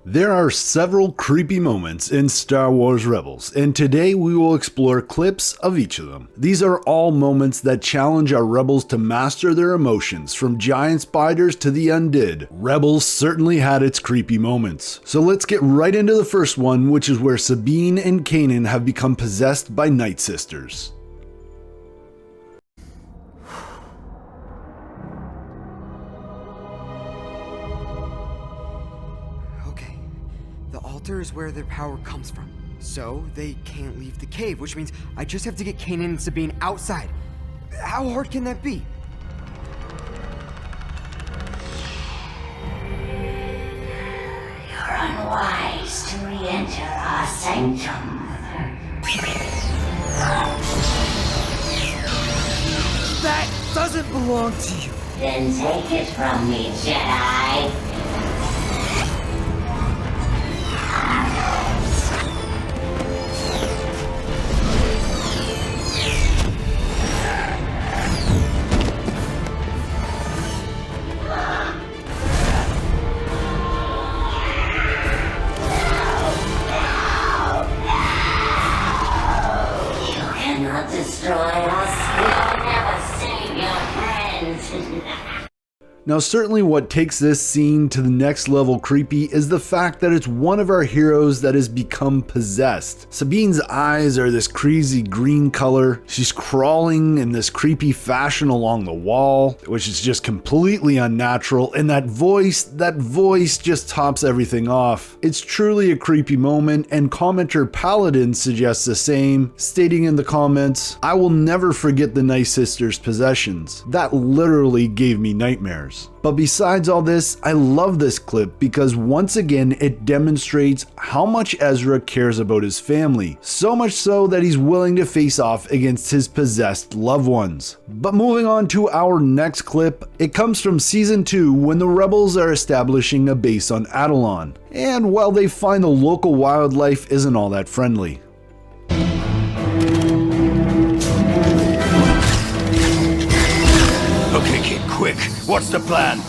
There are several creepy moments in Star Wars Rebels, and today we will explore clips of each of them. These are all moments that challenge our rebels to master their emotions, from giant spiders to the undead. Rebels certainly had its creepy moments. So let's get right into the first one, which is where Sabine and Kanan have become possessed by Night Sisters. Is where their power comes from. So they can't leave the cave, which means I just have to get Kanan and Sabine outside. How hard can that be? You're unwise to re-enter our sanctum. That doesn't belong to you. Then take it from me, Jedi. Destroy us, we'll never save your friends. Now certainly what takes this scene to the next level creepy is the fact that it's one of our heroes that has become possessed. Sabine's eyes are this crazy green color. She's crawling in this creepy fashion along the wall, which is just completely unnatural, and that voice just tops everything off. It's truly a creepy moment, and commenter Paladin suggests the same, stating in the comments, "I will never forget the Night Sisters' possessions. That literally gave me nightmares." But besides all this, I love this clip because once again it demonstrates how much Ezra cares about his family, so much so that he's willing to face off against his possessed loved ones. But moving on to our next clip, it comes from Season 2 when the rebels are establishing a base on Atollon, and while they find the local wildlife isn't all that friendly. Okay, kid, quick. What's the plan?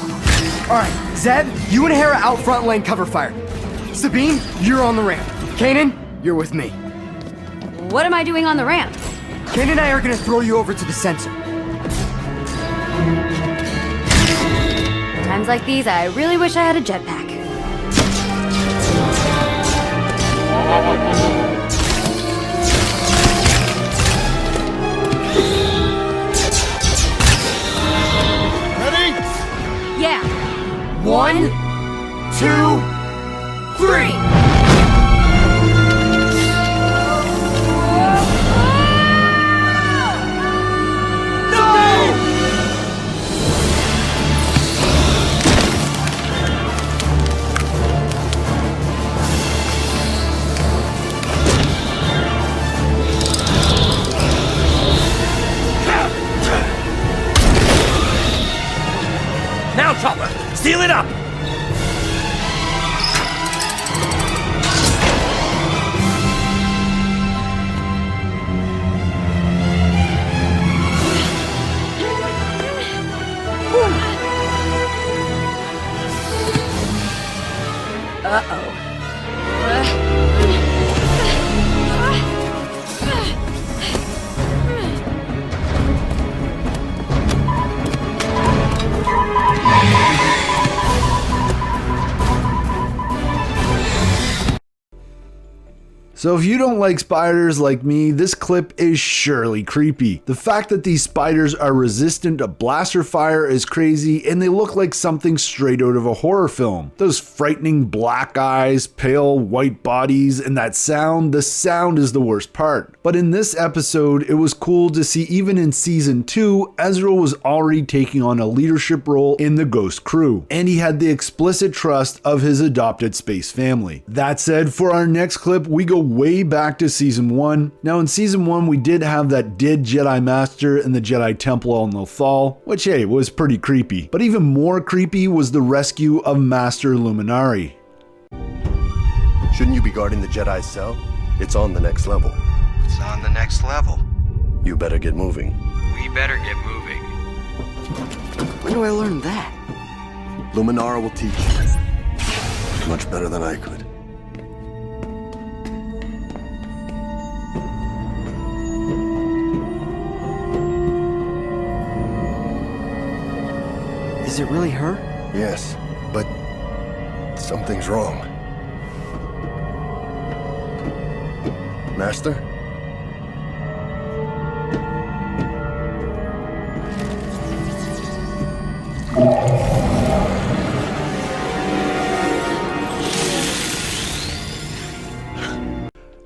Alright, Zeb, you and Hera out front laying cover fire. Sabine, you're on the ramp. Kanan, you're with me. What am I doing on the ramp? Kanan and I are gonna throw you over to the sensor. Times like these, I really wish I had a jetpack. Yeah. 1, 2, 3. No! Now, Chopper, seal it up! Uh-oh. So if you don't like spiders like me, this clip is surely creepy. The fact that these spiders are resistant to blaster fire is crazy, and they look like something straight out of a horror film. Those frightening black eyes, pale white bodies, and that sound, the sound is the worst part. But in this episode, it was cool to see even in Season 2, Ezra was already taking on a leadership role in the Ghost crew, and he had the explicit trust of his adopted space family. That said, for our next clip, we go way back to Season 1. Now in Season 1 we did have that dead Jedi Master in the Jedi Temple on Lothal, which hey, was pretty creepy. But even more creepy was the rescue of Master Luminara. Shouldn't you be guarding the Jedi cell? It's on the next level. It's on the next level. You better get moving. We better get moving. When do I learn that? Luminara will teach you. Much better than I could. Is it really her? Yes, but something's wrong. Master?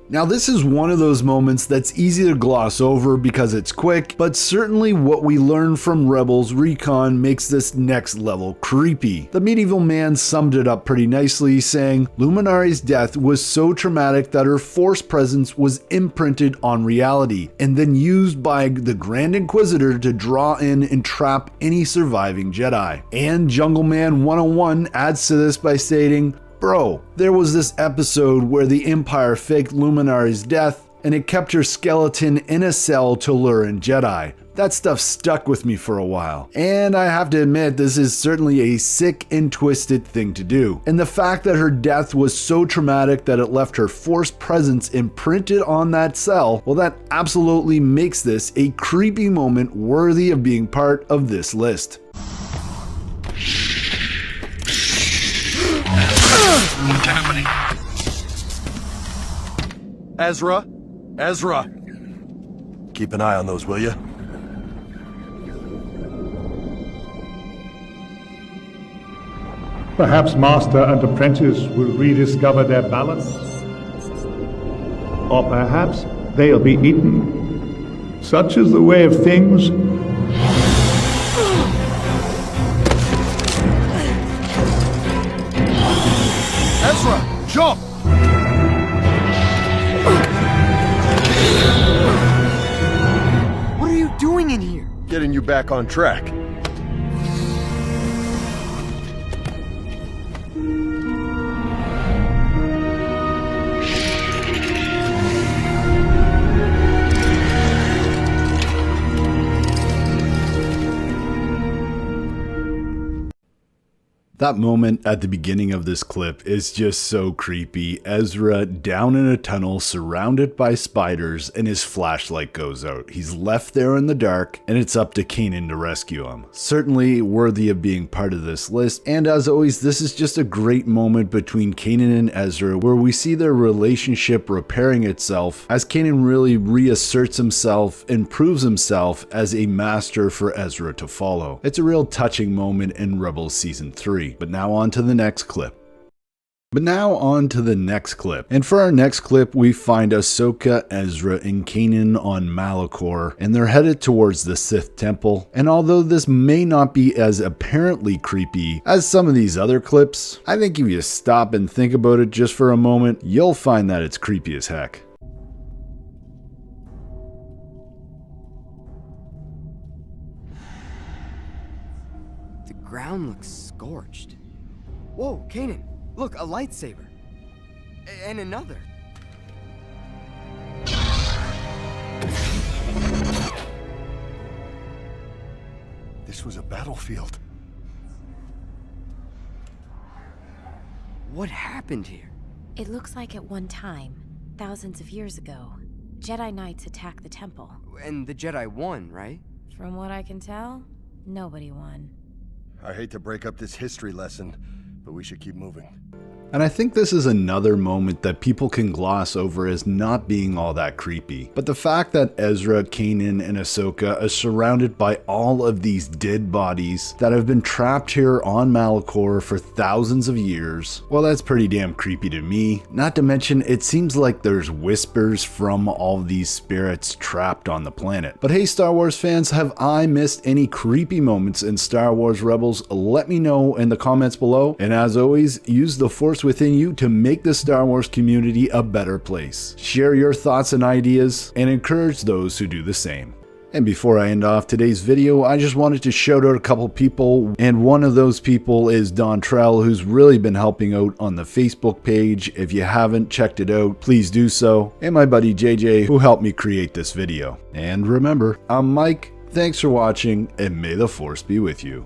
Now this is one of those moments that's easy to gloss over because it's quick, but certainly what we learn from Rebels Recon makes this next level creepy. The medieval man summed it up pretty nicely, saying, Luminara's death was so traumatic that her Force presence was imprinted on reality, and then used by the Grand Inquisitor to draw in and trap any surviving Jedi. And Jungle Man 101 adds to this by stating, Bro, there was this episode where the Empire faked Luminara's death and it kept her skeleton in a cell to lure in Jedi. That stuff stuck with me for a while. And I have to admit, this is certainly a sick and twisted thing to do. And the fact that her death was so traumatic that it left her Force presence imprinted on that cell, well, that absolutely makes this a creepy moment worthy of being part of this list. What's happening? Ezra? Ezra! Keep an eye on those, will you? Perhaps master and apprentice will rediscover their balance. Or perhaps they'll be eaten. Such is the way of things. Ezra! Jump! What are you doing in here? Getting you back on track. That moment at the beginning of this clip is just so creepy. Ezra down in a tunnel surrounded by spiders and his flashlight goes out. He's left there in the dark and it's up to Kanan to rescue him. Certainly worthy of being part of this list, and as always, this is just a great moment between Kanan and Ezra where we see their relationship repairing itself as Kanan really reasserts himself and proves himself as a master for Ezra to follow. It's a real touching moment in Rebels Season 3. But now on to the next clip. And for our next clip, we find Ahsoka, Ezra, and Kanan on Malachor, and they're headed towards the Sith Temple. And although this may not be as apparently creepy as some of these other clips, I think if you stop and think about it just for a moment, you'll find that it's creepy as heck. The ground looks scorched. Whoa, Kanan, look, a lightsaber. And another. This was a battlefield. What happened here? It looks like at one time, thousands of years ago, Jedi Knights attacked the temple. And the Jedi won, right? From what I can tell, nobody won. I hate to break up this history lesson, but we should keep moving. And I think this is another moment that people can gloss over as not being all that creepy. But the fact that Ezra, Kanan, and Ahsoka are surrounded by all of these dead bodies that have been trapped here on Malachor for thousands of years, well, that's pretty damn creepy to me. Not to mention, it seems like there's whispers from all of these spirits trapped on the planet. But hey, Star Wars fans, have I missed any creepy moments in Star Wars Rebels? Let me know in the comments below. And as always, use the Force within you to make the Star Wars community a better place. Share your thoughts and ideas and encourage those who do the same. And before I end off today's video, I just wanted to shout out a couple people, and one of those people is Don Trell, who's really been helping out on the Facebook page. If you haven't checked it out, please do so. And my buddy JJ, who helped me create this video. And remember, I'm Mike, thanks for watching, and may the Force be with you.